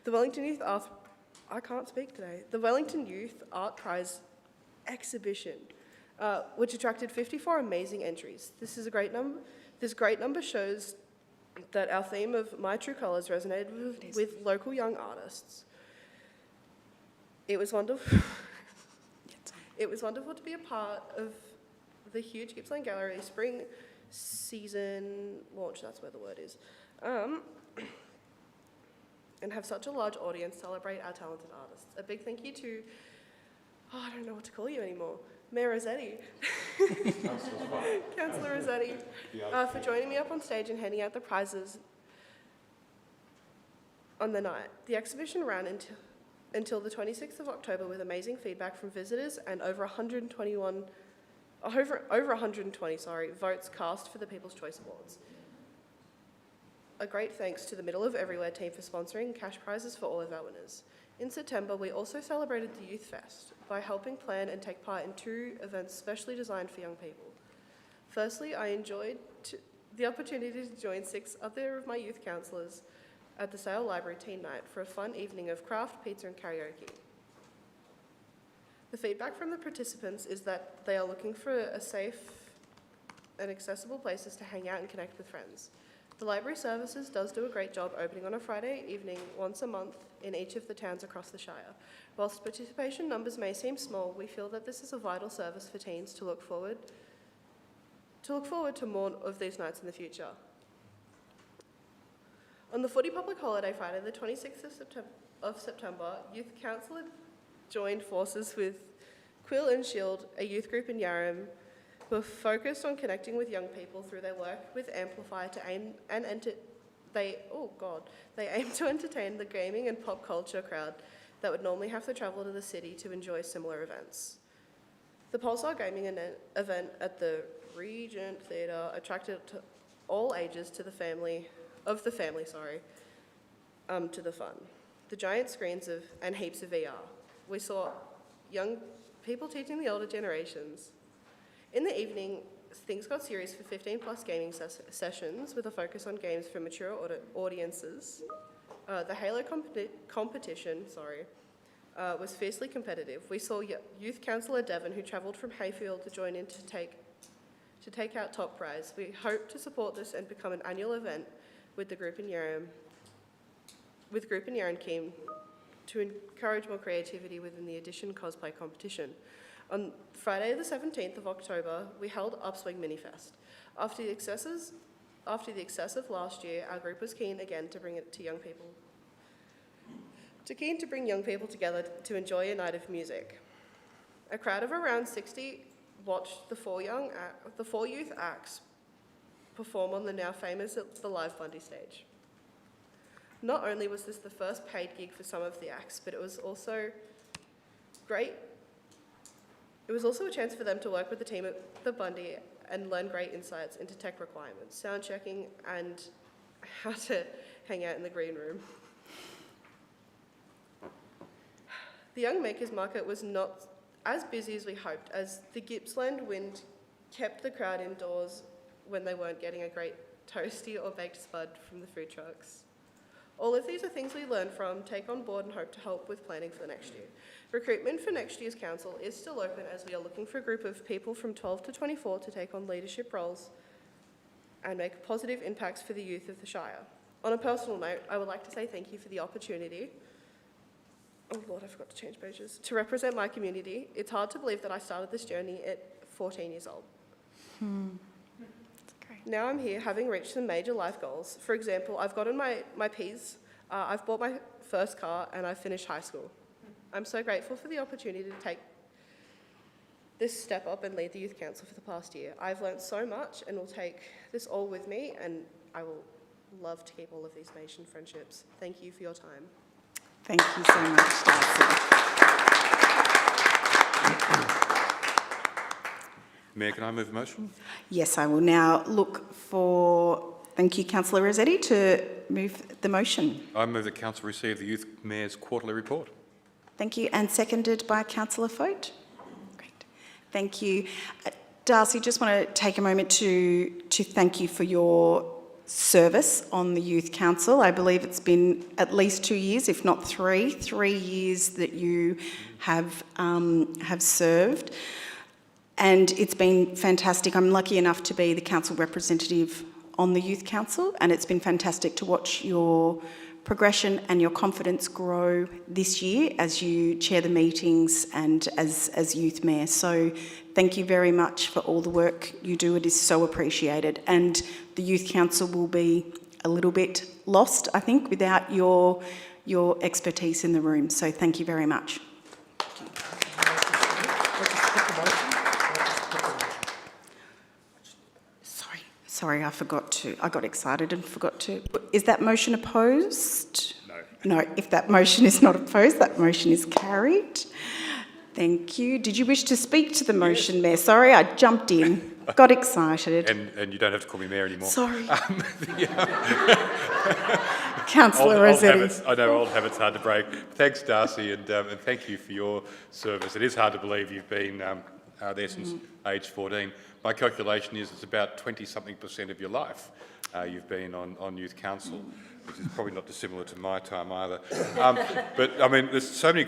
Wellington Youth Art... I can't speak today. The Wellington Youth Art Prize exhibition, which attracted 54 amazing entries. This great number shows that our theme of My True Colours resonated with local young artists. It was wonderful. It was wonderful to be a part of the huge Gippsland Gallery spring season launch, that's where the word is, and have such a large audience celebrate our talented artists. A big thank you to, I don't know what to call you anymore, Mayor Rossetti, Councillor Rossetti, for joining me up on stage and handing out the prizes on the night. The exhibition ran until the 26th of October with amazing feedback from visitors and over 120 votes cast for the People's Choice Awards. A great thanks to the Middle of Everywhere team for sponsoring cash prizes for all of our winners. In September, we also celebrated the Youth Fest by helping plan and take part in 2 events specially designed for young people. Firstly, I enjoyed the opportunity to join 6 other of my youth councillors at the Sale Library Teen Night for a fun evening of craft, pizza and karaoke. The feedback from the participants is that they are looking for a safe and accessible places to hang out and connect with friends. The library services does do a great job opening on a Friday evening once a month in each of the towns across the Shire. Whilst participation numbers may seem small, we feel that this is a vital service for teens to look forward to more of these nights in the future. On the Footy Public Holiday Friday, the 26th of September, Youth Council joined forces with Quill and Shield, a youth group in Yarram, who are focused on connecting with young people through their work with Amplify they aim to entertain the gaming and pop culture crowd that would normally have to travel to the city to enjoy similar events. The Pulsar Gaming event at the Regent Theatre attracted all ages to the family, to the fun. The giant screens and heaps of VR. We saw young people teaching the older generations. In the evening, things got serious for 15 plus gaming sessions with a focus on games for mature audiences. The Halo competition was fiercely competitive. We saw Youth Councillor Devon, who travelled from Hayfield to join in to take out top prize. We hope to support this and become an annual event with the group in Yarram, Keem, to encourage more creativity within the Edition cosplay competition. On Friday the 17th of October, we held Upswing Minifest. After the excesses of last year, our group was keen again to bring it to young people. Keen to bring young people together to enjoy a night of music. A crowd of around 60 watched the 4 youth acts perform on the now famous The Live Bundy stage. Not only was this the first paid gig for some of the acts, but it was also great. It was also a chance for them to work with the team at the Bundy and learn great insights into tech requirements, sound checking, and how to hang out in the green room. The Young Makers Market was not as busy as we hoped, as the Gippsland wind kept the crowd indoors when they weren't getting a great toasty or baked spud from the food trucks. All of these are things we learn from, take on board, and hope to help with planning for next year. Recruitment for next year's council is still open, as we are looking for a group of people from 12 to 24 to take on leadership roles and make positive impacts for the youth of the Shire. On a personal note, I would like to say thank you for the opportunity, oh Lord, I forgot to change pages, to represent my community. It's hard to believe that I started this journey at 14 years old. Now I'm here, having reached some major life goals. For example, I've gotten my Ps, I've bought my first car, and I've finished high school. I'm so grateful for the opportunity to take this step up and lead the Youth Council for the past year. I've learnt so much and will take this all with me, and I will love to keep all of these nation friendships. Thank you for your time. Thank you so much, Darcy. Mayor, can I move a motion? Yes, I will now look for, thank you, Councillor Rossetti, to move the motion. I move that Council receive the Youth Mayor's quarterly report. Thank you, and seconded by Councillor Fote. Great, thank you. Darcy, just want to take a moment to thank you for your service on the Youth Council. I believe it's been at least 2 years, if not three years that you have served. And it's been fantastic. I'm lucky enough to be the council representative on the Youth Council, and it's been fantastic to watch your progression and your confidence grow this year as you chair the meetings and as Youth Mayor. So thank you very much for all the work you do. It is so appreciated. And the Youth Council will be a little bit lost, I think, without your expertise in the room. So thank you very much. Sorry, I got excited and forgot to. Is that motion opposed? No. No, if that motion is not opposed, that motion is carried. Thank you. Did you wish to speak to the motion, Mayor? Sorry, I jumped in, got excited. And you don't have to call me Mayor anymore. Sorry. Councillor Rossetti. I know old habits hard to break. Thanks, Darcy, and thank you for your service. It is hard to believe you've been there since age 14. My calculation is it's about 20-something% of your life you've been on Youth Council, which is probably not dissimilar to my time either. But I mean, there's so much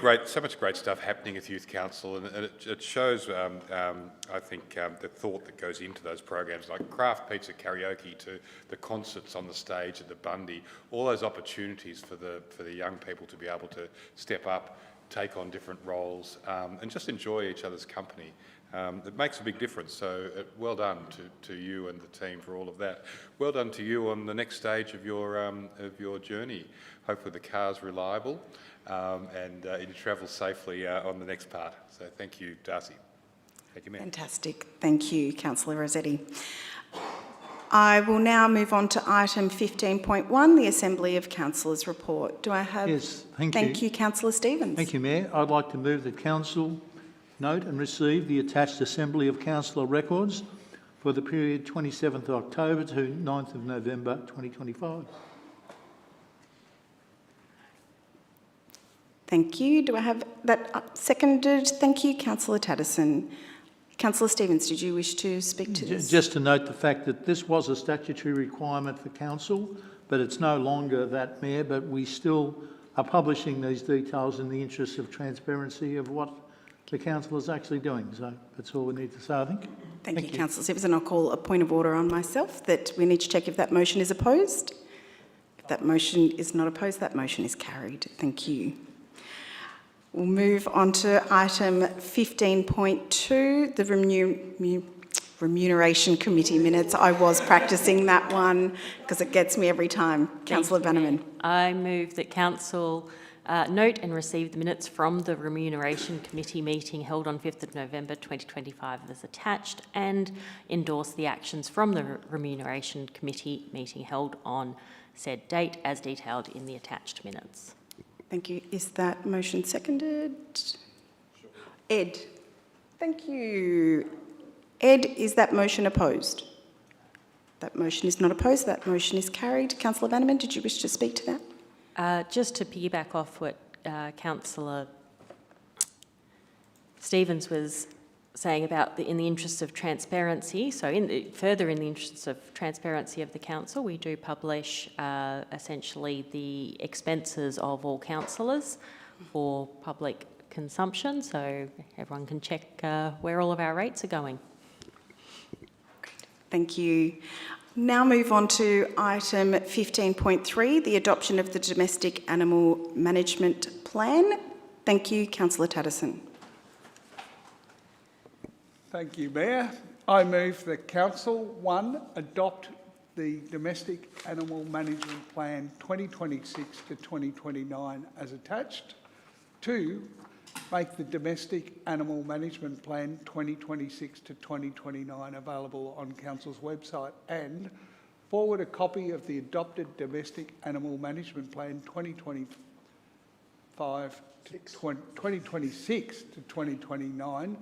great stuff happening at Youth Council, and it shows, I think, the thought that goes into those programs, like craft pizza karaoke to the concerts on the stage at the Bundy, all those opportunities for the young people to be able to step up, take on different roles, and just enjoy each other's company. It makes a big difference, so well done to you and the team for all of that. Well done to you on the next stage of your journey. Hopefully the car's reliable and you travel safely on the next part. So thank you, Darcy. Thank you, Mayor. Fantastic. Thank you, Councillor Rossetti. I will now move on to item 15.1, the Assembly of Councillors report. Do I have... Yes, thank you. Thank you, Councillor Stevens. Thank you, Mayor. I'd like to move that Council note and receive the attached Assembly of Councillor records for the period 27th October to 9th of November 2025. Thank you. Do I have that seconded? Thank you, Councillor Taddison. Councillor Stevens, did you wish to speak to this? Just to note the fact that this was a statutory requirement for Council, but it's no longer that, Mayor, but we still are publishing these details in the interest of transparency of what the Council is actually doing. So that's all we need to say, I think. Thank you, Councillor Stevens. And I'll call a point of order on myself that we need to check if that motion is opposed. If that motion is not opposed, that motion is carried. Thank you. We'll move on to item 15.2, the Remuneration Committee minutes. I was practising that one because it gets me every time. Councillor Bannerman. I move that Council Note and receive the minutes from the Remuneration Committee meeting held on 5th of November 2025 as attached, and endorse the actions from the Remuneration Committee meeting held on said date as detailed in the attached minutes. Thank you. Is that motion seconded? Sure. Ed. Thank you. Ed, is that motion opposed? That motion is not opposed. That motion is carried. Councillor Bannerman, did you wish to speak to that? Just to piggyback off what Councillor Stevens was saying about in the interests of transparency, so further in the interests of transparency of the council, we do publish essentially the expenses of all councillors for public consumption, so everyone can check where all of our rates are going. Thank you. Now move on to item 15.3, the adoption of the Domestic Animal Management Plan. Thank you, Councillor Tatterson. Thank you, Mayor. I move that Council 1 adopt the Domestic Animal Management Plan 2026 to 2029 as attached. 2, make the Domestic Animal Management Plan 2026 to 2029 available on Council's website, and forward a copy of the adopted Domestic Animal Management Plan 2026 to 2029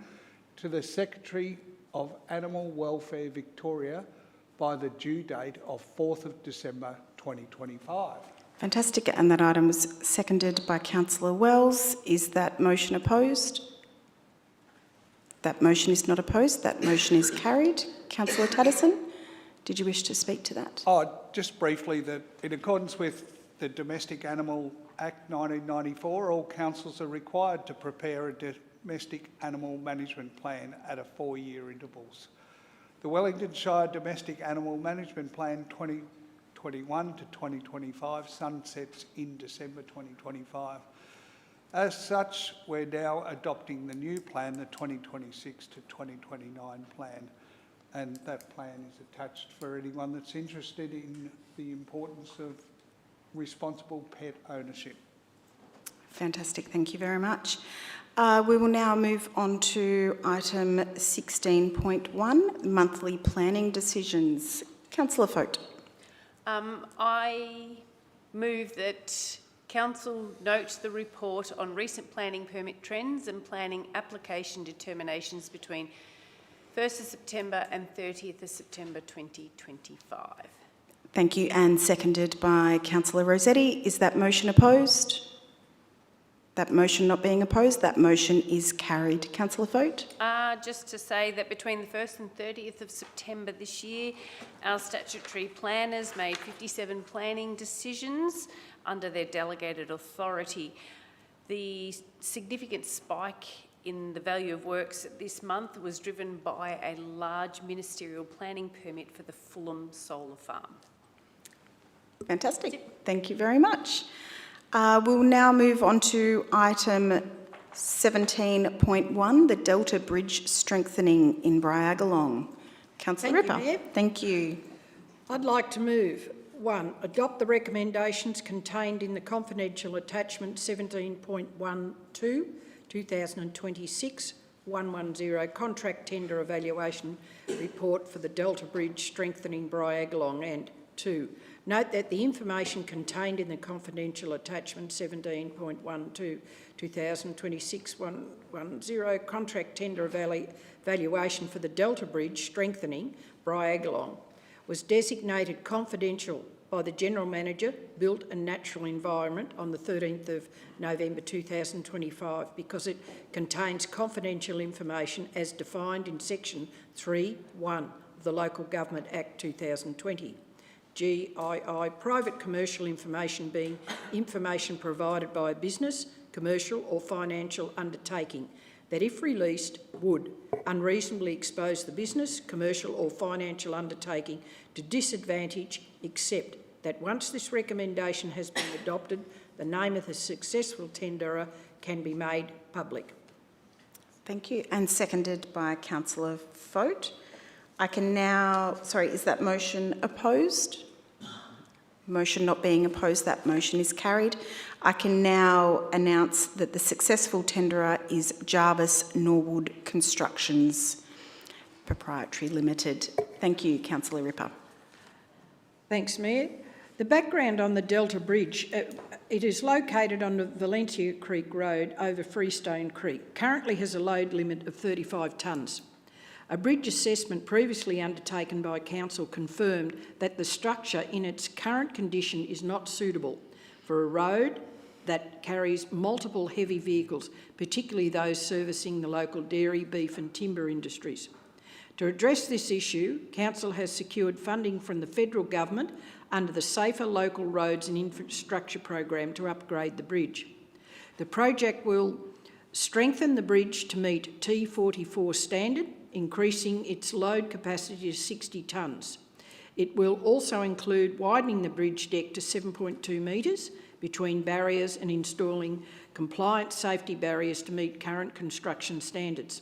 to the Secretary of Animal Welfare Victoria by the due date of 4th of December 2025. Fantastic. And that item was seconded by Councillor Wells. Is that motion opposed? That motion is not opposed. That motion is carried. Councillor Tatterson, did you wish to speak to that? Just briefly, that in accordance with the Domestic Animal Act 1994, all councils are required to prepare a Domestic Animal Management Plan at a 4-year intervals. The Wellington Shire Domestic Animal Management Plan 2021 to 2025 sunsets in December 2025. As such, we're now adopting the new plan, the 2026 to 2029 plan, and that plan is attached for anyone that's interested in the importance of responsible pet ownership. Fantastic. Thank you very much. We will now move on to item 16.1, monthly planning decisions. Councillor Fote. I move that Council note the report on recent planning permit trends and planning application determinations between 1st of September and 30th of September 2025. Thank you, and seconded by Councillor Rossetti. Is that motion opposed? That motion not being opposed, that motion is carried. Councillor Fote? Just to say that between the 1st and 30th of September this year, our statutory planners made 57 planning decisions under their delegated authority. The significant spike in the value of works this month was driven by a large ministerial planning permit for the Fulham solar farm. Fantastic. Thank you very much. We'll now move on to item 17.1, the Delta Bridge strengthening in Briagolong. Councillor Ripper. Mayor. Thank you. I'd like to move 1, adopt the recommendations contained in the confidential attachment 17.12, 2026 110 contract tender evaluation report for the Delta Bridge strengthening Briagolong, and 2, note that the information contained in the confidential attachment 17.12 2026 110 contract tender evaluation for the Delta Bridge strengthening Briagolong was designated confidential by the General Manager, Built and Natural Environment on the 13th of November 2025 because it contains confidential information as defined in section 3(1) of the Local Government Act 2020. GII, private commercial information being information provided by a business, commercial or financial undertaking that, if released, would unreasonably expose the business, commercial or financial undertaking to disadvantage, except that once this recommendation has been adopted, the name of the successful tenderer can be made public. Thank you, and seconded by Councillor Fote. I can now, sorry, is that motion opposed? Motion not being opposed, that motion is carried. I can now announce that the successful tenderer is Jarvis Norwood Constructions Proprietary Limited. Thank you, Councillor Ripper. Thanks, Mayor. The background on the Delta Bridge, it is located on the Valencia Creek Road over Freestone Creek. Currently has a load limit of 35 tonnes. A bridge assessment previously undertaken by Council confirmed that the structure in its current condition is not suitable for a road that carries multiple heavy vehicles, particularly those servicing the local dairy, beef and timber industries. To address this issue, Council has secured funding from the federal government under the Safer Local Roads and Infrastructure program to upgrade the bridge. The project will strengthen the bridge to meet T44 standard, increasing its load capacity to 60 tonnes. It will also include widening the bridge deck to 7.2 metres between barriers and installing compliant safety barriers to meet current construction standards.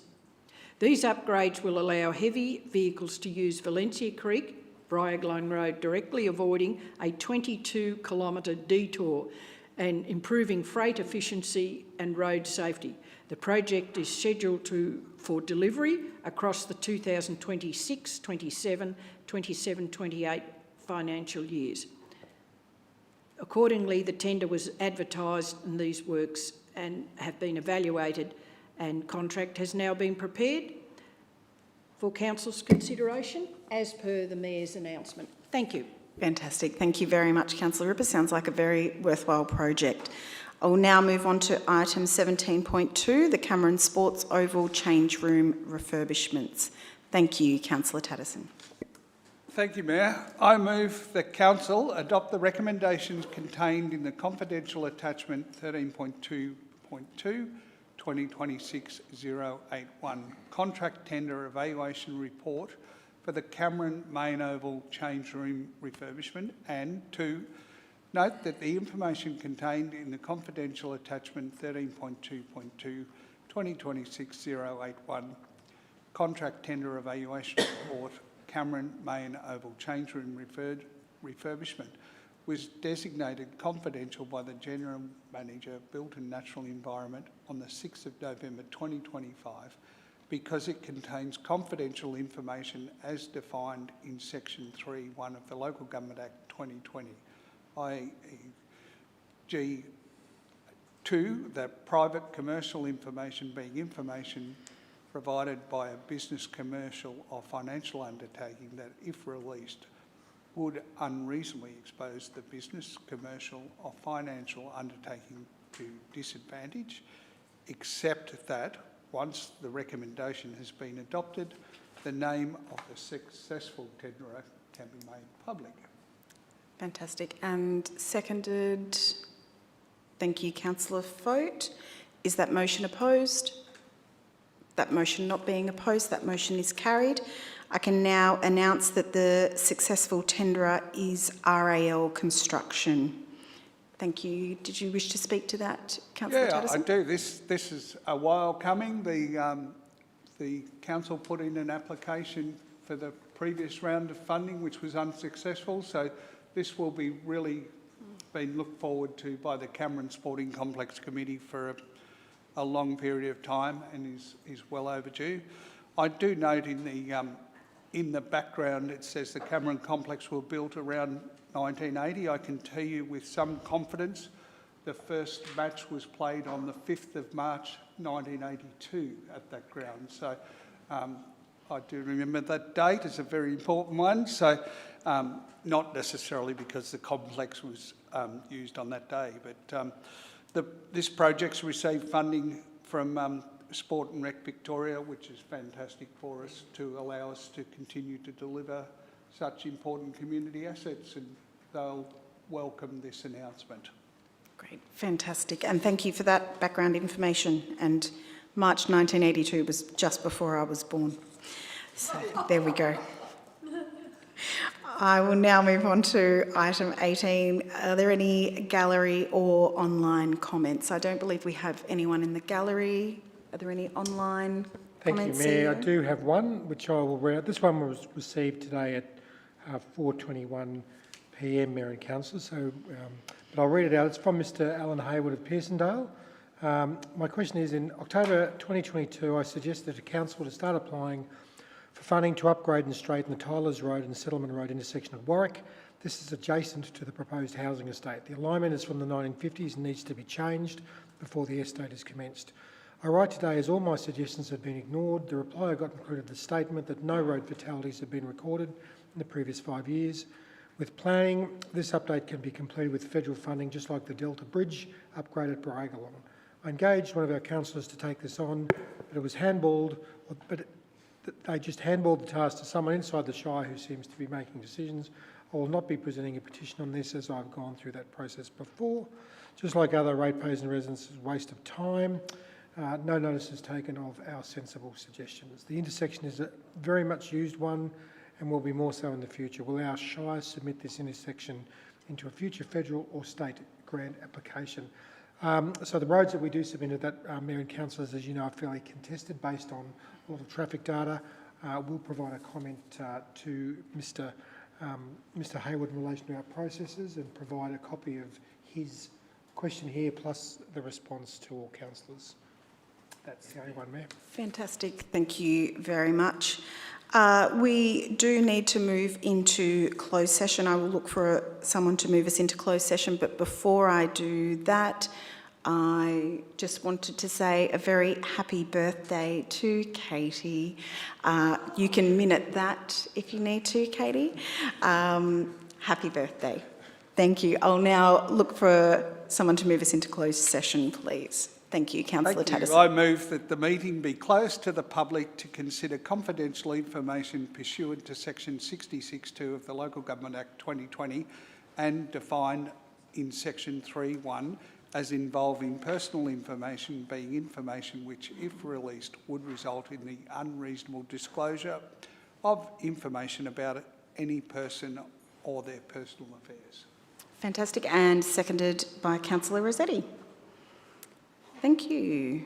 These upgrades will allow heavy vehicles to use Valencia Creek, Briagolong Road directly, avoiding a 22-kilometre detour and improving freight efficiency and road safety. The project is scheduled for delivery across the 2026, 27, 27, 28 financial years. Accordingly, the tender was advertised and these works have been evaluated, and contract has now been prepared for Council's consideration as per the Mayor's announcement. Thank you. Fantastic. Thank you very much, Councillor Ripper. Sounds like a very worthwhile project. I will now move on to item 17.2, the Cameron Sports Oval Change Room refurbishments. Thank you, Councillor Tatterson. Thank you, Mayor. I move that Council adopt the recommendations contained in the confidential attachment 13.2.2 2026-081 contract tender evaluation report for the Cameron Main Oval Change Room refurbishment, and 2, note that the information contained in the confidential attachment 13.2.2 2026-081 contract tender evaluation report Cameron Main Oval Change Room refurbishment was designated confidential by the General Manager, Built and Natural Environment on the 6th of November 2025 because it contains confidential information as defined in Section 3(1) of the Local Government Act 2020, i.e. G2, that private commercial information being information provided by a business, commercial or financial undertaking that, if released, would unreasonably expose the business, commercial or financial undertaking to disadvantage, except that, once the recommendation has been adopted, the name of the successful tenderer can be made public. Fantastic. And seconded. Thank you, Councillor Fote. Is that motion opposed? That motion not being opposed, that motion is carried. I can now announce that the successful tenderer is RAL Construction. Thank you. Did you wish to speak to that, Councillor Tatterson? I do. This is a while coming. The council put in an application for the previous round of funding, which was unsuccessful. So this will be really been looked forward to by the Cameron Sporting Complex Committee for a long period of time, and is well overdue. I do note in the background it says the Cameron Complex was built around 1980. I can tell you with some confidence the first match was played on the 5th of March 1982 at that ground. So I do remember that date as a very important one. So not necessarily because the complex was used on that day, but this project's received funding from Sport and Rec Victoria, which is fantastic for us to allow us to continue to deliver such important community assets, and they'll welcome this announcement. Great, fantastic. And thank you for that background information. And March 1982 was just before I was born. So there we go. I will now move on to item 18. Are there any gallery or online comments? I don't believe we have anyone in the gallery. Are there any online comments? Thank you, Mayor. I do have one, which I will read. This one was received today at 4:21 PM, Mayor and Councillors, but I'll read it out. It's from Mr Alan Hayward of Pearsondale. My question is, in October 2022, I suggested to Council to start applying for funding to upgrade and straighten the Tylers Road and Settlement Road intersection at Warwick. This is adjacent to the proposed housing estate. The alignment is from the 1950s and needs to be changed before the estate is commenced. I write today as all my suggestions have been ignored. The reply I got included the statement that no road fatalities have been recorded in the previous 5 years. With planning, this update can be completed with federal funding, just like the Delta Bridge upgrade at Briagolong. I engaged one of our councillors to take this on, but it was they just handballed the task to someone inside the Shire who seems to be making decisions. I will not be presenting a petition on this, as I've gone through that process before. Just like other ratepayers and residents, it's a waste of time. No notice is taken of our sensible suggestions. The intersection is a very much used one and will be more so in the future. Will our Shire submit this intersection into a future federal or state grant application? So the roads that we do submit at that, Mayor and Councillors, as you know, are fairly contested based on a lot of traffic data. We'll provide a comment to Mr Hayward in relation to our processes and provide a copy of his question here plus the response to all councillors. That's the only one, Mayor. Fantastic. Thank you very much. We do need to move into closed session. I will look for someone to move us into closed session, but before I do that, I just wanted to say a very happy birthday to Katie. You can minute that if you need to, Katie. Happy birthday. Thank you. I'll now look for someone to move us into closed session, please. Thank you, Councillor Tattersall. I move that the meeting be closed to the public to consider confidential information pursuant to section 66(2) of the Local Government Act 2020 and defined in section 3(1) as involving personal information, being information which, if released, would result in the unreasonable disclosure of information about any person or their personal affairs. Fantastic, and seconded by Councillor Rossetti. Thank you.